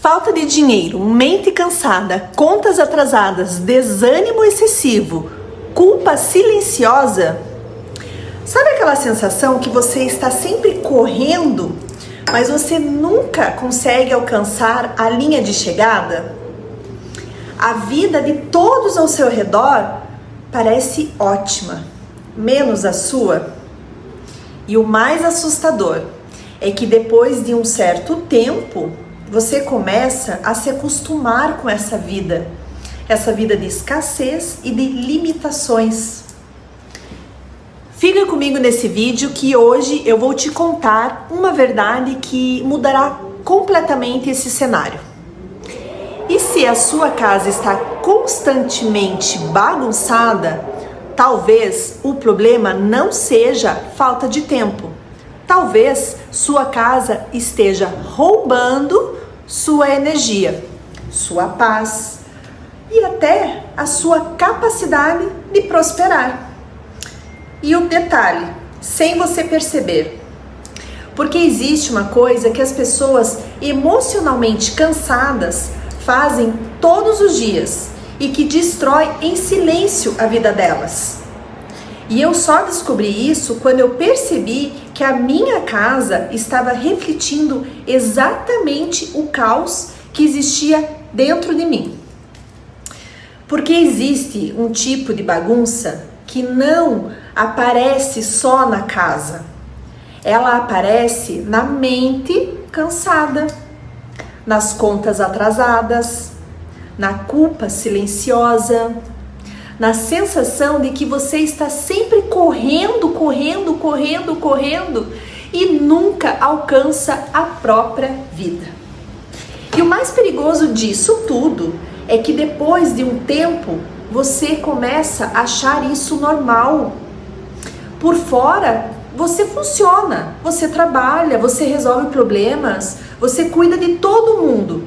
Falta de dinheiro, mente cansada, contas atrasadas, desânimo excessivo, culpa silenciosa. Sabe aquela sensação que você está sempre correndo, mas você nunca consegue alcançar a linha de chegada? A vida de todos ao seu redor parece ótima, menos a sua. E o mais assustador é que depois de um certo tempo, você começa a se acostumar com essa vida de escassez e de limitações. Fica comigo nesse vídeo que hoje eu vou te contar uma verdade que mudará completamente esse cenário. E se a sua casa está constantemente bagunçada, talvez o problema não seja falta de tempo. Talvez sua casa esteja roubando sua energia, sua paz e até a sua capacidade de prosperar. E o detalhe, sem você perceber. Porque existe uma coisa que as pessoas emocionalmente cansadas fazem todos os dias e que destrói em silêncio a vida delas. E eu só descobri isso quando eu percebi que a minha casa estava refletindo exatamente o caos que existia dentro de mim. Porque existe um tipo de bagunça que não aparece só na casa. Ela aparece na mente cansada, nas contas atrasadas, na culpa silenciosa, na sensação de que você está sempre correndo e nunca alcança a própria vida. E o mais perigoso disso tudo é que depois de um tempo você começa a achar isso normal. Por fora você funciona, você trabalha, você resolve problemas, você cuida de todo mundo,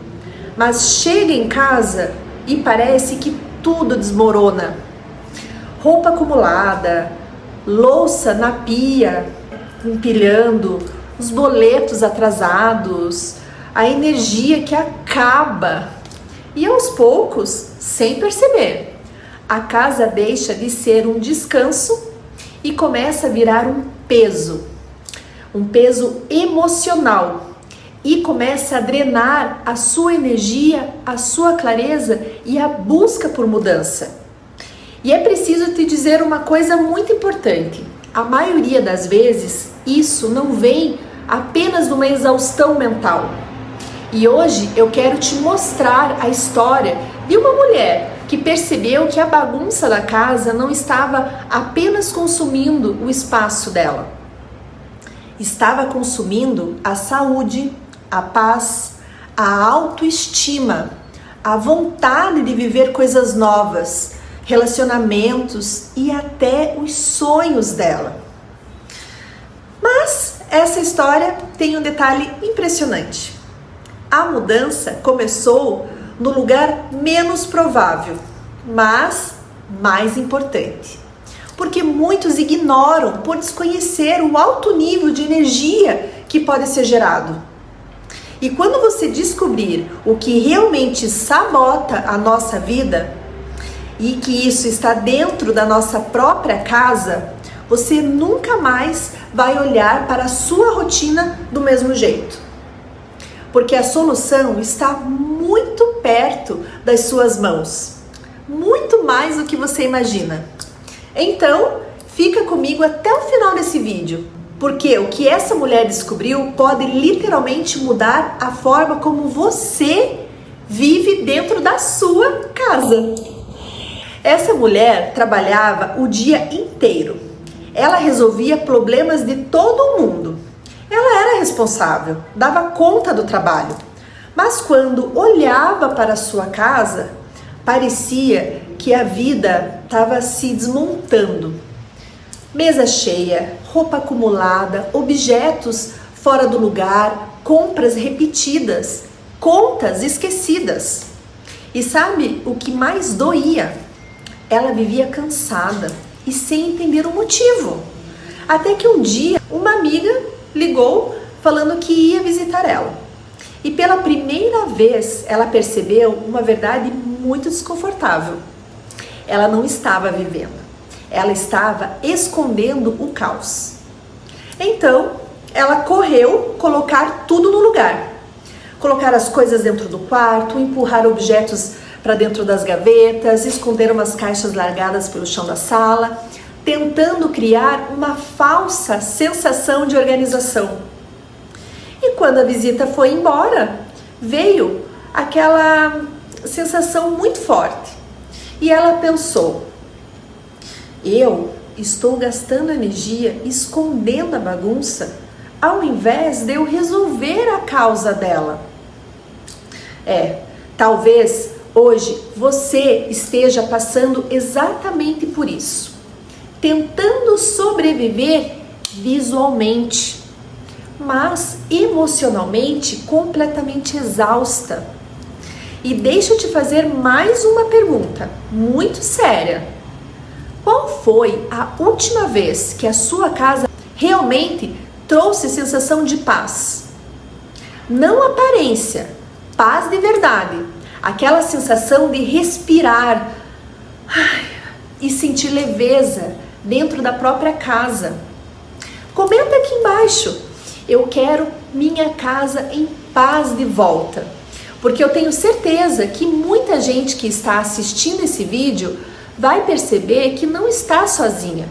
mas chega em casa e parece que tudo desmorona. Roupa acumulada, louça na pia, empilhando, os boletos atrasados, a energia que acaba. E aos poucos, sem perceber, a casa deixa de ser um descanso e começa a virar um peso emocional. E começa a drenar a sua energia, a sua clareza e a busca por mudança. E é preciso te dizer uma coisa muito importante. A maioria das vezes, isso não vem apenas de uma exaustão mental. E hoje eu quero te mostrar a história de uma mulher que percebeu que a bagunça da casa não estava apenas consumindo o espaço dela. Estava consumindo a saúde, a paz, a autoestima, a vontade de viver coisas novas, relacionamentos e até os sonhos dela. Mas essa história tem um detalhe impressionante. A mudança começou no lugar menos provável, mas mais importante. Porque muitos ignoram por desconhecer o alto nível de energia que pode ser gerado. E quando você descobrir o que realmente sabota a nossa vida e que isso está dentro da nossa própria casa, você nunca mais vai olhar para a sua rotina do mesmo jeito. Porque a solução está muito perto das suas mãos, muito mais do que você imagina. Então, fica comigo até o final desse vídeo. Porque o que essa mulher descobriu pode literalmente mudar a forma como você vive dentro da sua casa. Essa mulher trabalhava o dia inteiro. Ela resolvia problemas de todo mundo. Ela era responsável, dava conta do trabalho. Mas quando olhava para a sua casa, parecia que a vida estava se desmontando. Mesa cheia, roupa acumulada, objetos fora do lugar, compras repetidas, contas esquecidas. E sabe o que mais doía? Ela vivia cansada e sem entender o motivo. Até que um dia uma amiga ligou falando que ia visitar ela. E pela primeira vez ela percebeu uma verdade muito desconfortável. Ela não estava vivendo, ela estava escondendo o caos. Então ela correu colocar tudo no lugar. Colocar as coisas dentro do quarto, empurrar objetos para dentro das gavetas, esconder umas caixas largadas pelo chão da sala, tentando criar uma falsa sensação de organização. E quando a visita foi embora, veio aquela sensação muito forte. E ela pensou: eu estou gastando energia escondendo a bagunça, ao invés de eu resolver a causa dela. Talvez hoje você esteja passando exatamente por isso, tentando sobreviver visualmente, mas emocionalmente completamente exausta. E deixa eu te fazer mais uma pergunta muito séria. Qual foi a última vez que a sua casa realmente trouxe sensação de paz? Não aparência, paz de verdade. Aquela sensação de respirar e sentir leveza dentro da própria casa. Comenta aqui embaixo. Eu quero minha casa em paz de volta. Porque eu tenho certeza que muita gente que está assistindo esse vídeo vai perceber que não está sozinha.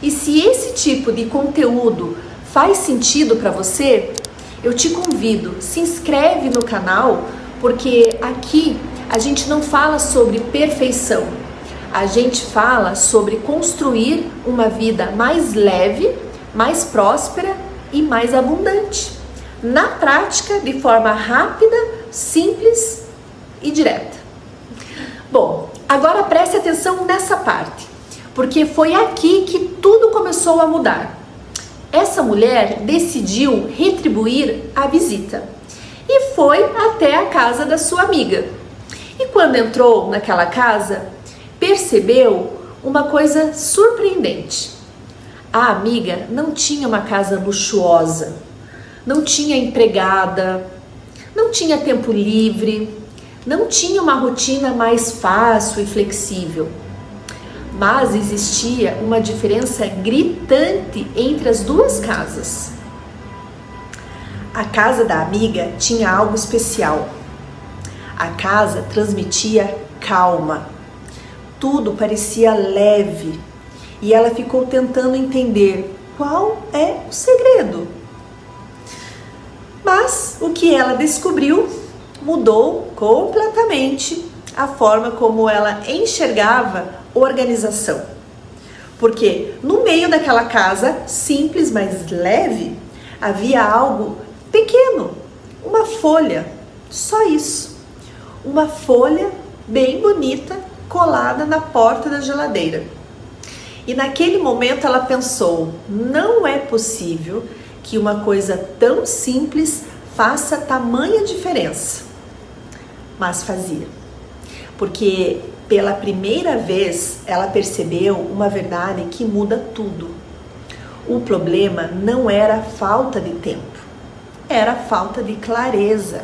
E se esse tipo de conteúdo faz sentido para você, eu te convido, se inscreve no canal, porque aqui a gente não fala sobre perfeição. A gente fala sobre construir uma vida mais leve, mais próspera e mais abundante. Na prática, de forma rápida, simples e direta. Bom, agora preste atenção nessa parte, porque foi aqui que tudo começou a mudar. Essa mulher decidiu retribuir a visita e foi até a casa da sua amiga. E quando entrou naquela casa, percebeu uma coisa surpreendente. A amiga não tinha uma casa luxuosa, não tinha empregada, não tinha tempo livre, não tinha uma rotina mais fácil e flexível. Mas existia uma diferença gritante entre as duas casas. A casa da amiga tinha algo especial. A casa transmitia calma. Tudo parecia leve. E ela ficou tentando entender qual é o segredo. Mas o que ela descobriu mudou completamente a forma como ela enxergava organização. Porque no meio daquela casa simples, mas leve, havia algo pequeno, uma folha, só isso. Uma folha bem bonita colada na porta da geladeira. E naquele momento ela pensou: não é possível que uma coisa tão simples faça tamanha diferença. Mas fazia. Porque pela primeira vez ela percebeu uma verdade que muda tudo. O problema não era falta de tempo, era falta de clareza.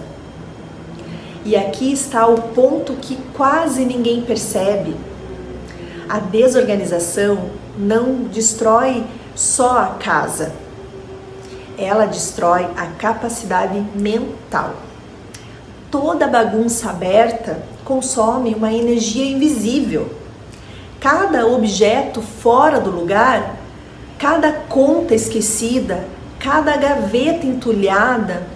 E aqui está o ponto que quase ninguém percebe. A desorganização não destrói só a casa, ela destrói a capacidade mental. Toda bagunça aberta consome uma energia invisível. Cada objeto fora do lugar, cada conta esquecida, cada gaveta entulhada,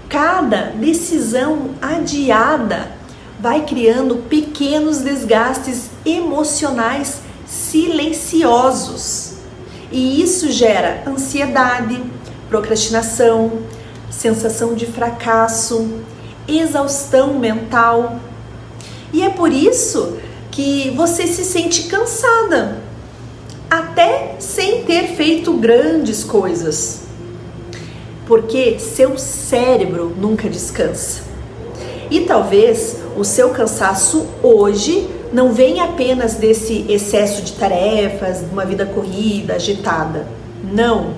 cada decisão adiada vai criando pequenos desgastes emocionais silenciosos. E isso gera ansiedade, procrastinação, sensação de fracasso, exaustão mental. E é por isso que você se sente cansada, até sem ter feito grandes coisas. Porque seu cérebro nunca descansa. E talvez o seu cansaço hoje não venha apenas desse excesso de tarefas, de uma vida corrida, agitada. Não.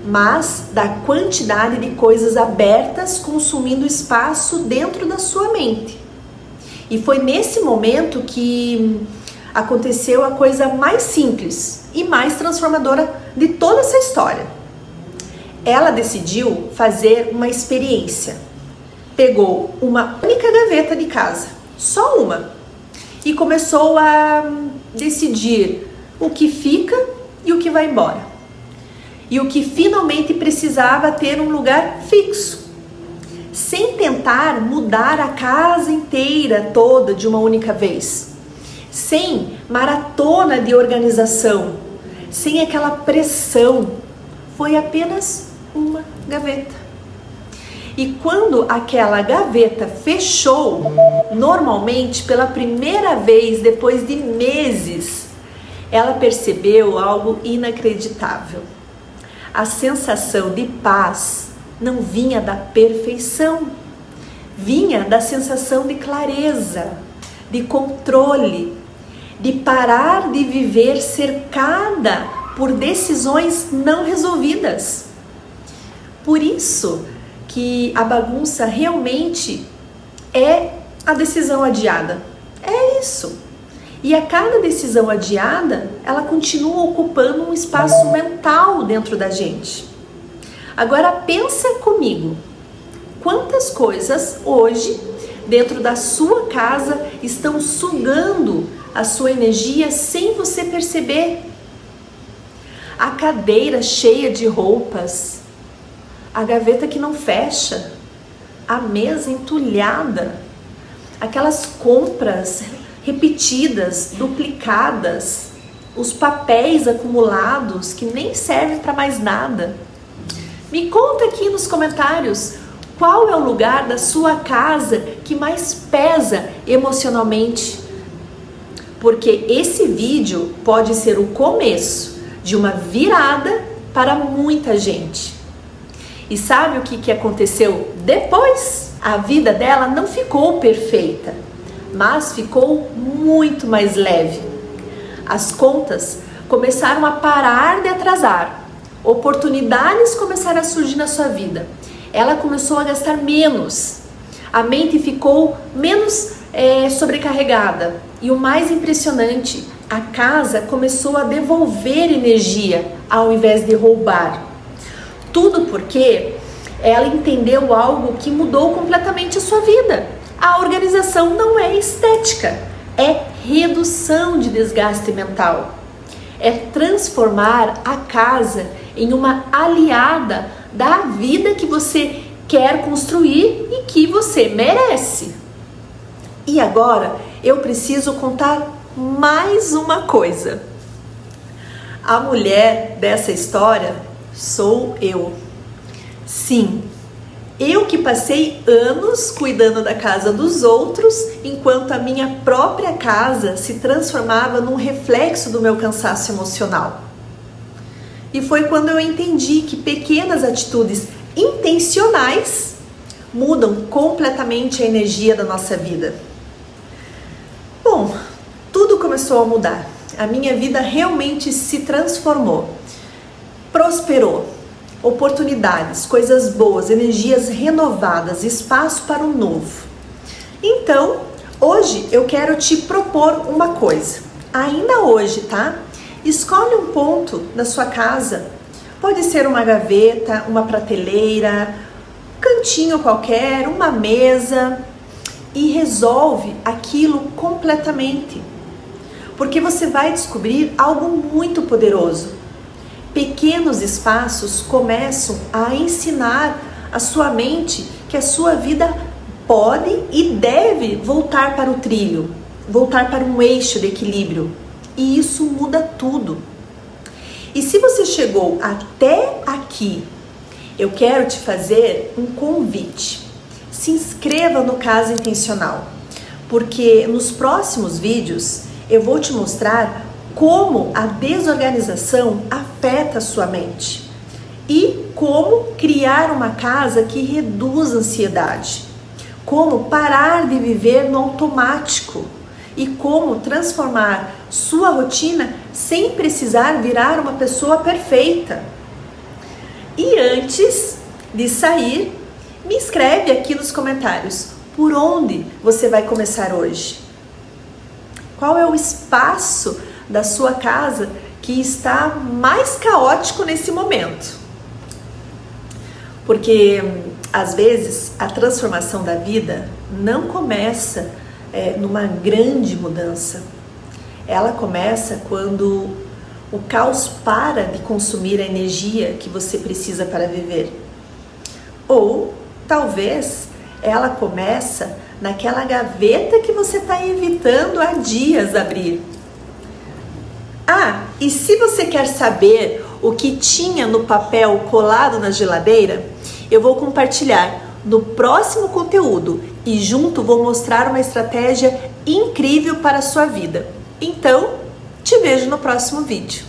mas da quantidade de coisas abertas consumindo espaço dentro da sua mente. E foi nesse momento que aconteceu a coisa mais simples e mais transformadora de toda essa história. Ela decidiu fazer uma experiência. Pegou uma única gaveta de casa, só uma, e começou a decidir o que fica e o que vai embora. E o que finalmente precisava ter um lugar fixo, sem tentar mudar a casa inteira toda de uma única vez, sem maratona de organização, sem aquela pressão. Foi apenas uma gaveta. E quando aquela gaveta fechou, normalmente pela primeira vez depois de meses, ela percebeu algo inacreditável. A sensação de paz não vinha da perfeição, vinha da sensação de clareza, de controle, de parar de viver cercada por decisões não resolvidas. Por isso que a bagunça realmente é a decisão adiada. É isso. E a cada decisão adiada, ela continua ocupando um espaço mental dentro da gente. Agora pensa comigo, quantas coisas hoje dentro da sua casa estão sugando a sua energia sem você perceber? A cadeira cheia de roupas, a gaveta que não fecha, a mesa entulhada, aquelas compras repetidas, duplicadas, os papéis acumulados que nem servem para mais nada. Me conta aqui nos comentários qual é o lugar da sua casa que mais pesa emocionalmente, porque esse vídeo pode ser o começo de uma virada para muita gente. E sabe o que aconteceu depois? A vida dela não ficou perfeita, mas ficou muito mais leve. As contas começaram a parar de atrasar, oportunidades começaram a surgir na sua vida. Ela começou a gastar menos, a mente ficou menos sobrecarregada. E o mais impressionante, a casa começou a devolver energia ao invés de roubar. Tudo porque ela entendeu algo que mudou completamente a sua vida. A organização não é estética, é redução de desgaste mental. É transformar a casa em uma aliada da vida que você quer construir e que você merece. E agora eu preciso contar mais uma coisa. A mulher dessa história sou eu. Sim, eu que passei anos cuidando da casa dos outros, enquanto a minha própria casa se transformava num reflexo do meu cansaço emocional. E foi quando eu entendi que pequenas atitudes intencionais mudam completamente a energia da nossa vida. Bom, tudo começou a mudar. A minha vida realmente se transformou. Prosperou. Oportunidades, coisas boas, energias renovadas, espaço para o novo. Então, hoje eu quero te propor uma coisa. Ainda hoje, tá? Escolhe um ponto da sua casa. Pode ser uma gaveta, uma prateleira, um cantinho qualquer, uma mesa, e resolve aquilo completamente. Porque você vai descobrir algo muito poderoso. Pequenos espaços começam a ensinar a sua mente que a sua vida pode e deve voltar para o trilho, voltar para um eixo de equilíbrio. E isso muda tudo. E se você chegou até aqui, eu quero te fazer um convite. Se inscreva no Casa Intencional, porque nos próximos vídeos eu vou te mostrar como a desorganização afeta a sua mente e como criar uma casa que reduz a ansiedade, como parar de viver no automático e como transformar sua rotina sem precisar virar uma pessoa perfeita. E antes de sair, me escreve aqui nos comentários por onde você vai começar hoje. Qual é o espaço da sua casa que está mais caótico nesse momento? Porque às vezes a transformação da vida não começa numa grande mudança. Ela começa quando o caos para de consumir a energia que você precisa para viver. Ou talvez ela começa naquela gaveta que você está evitando há dias abrir. Ah, e se você quer saber o que tinha no papel colado na geladeira, eu vou compartilhar no próximo conteúdo e junto vou mostrar uma estratégia incrível para a sua vida. Então, te vejo no próximo vídeo.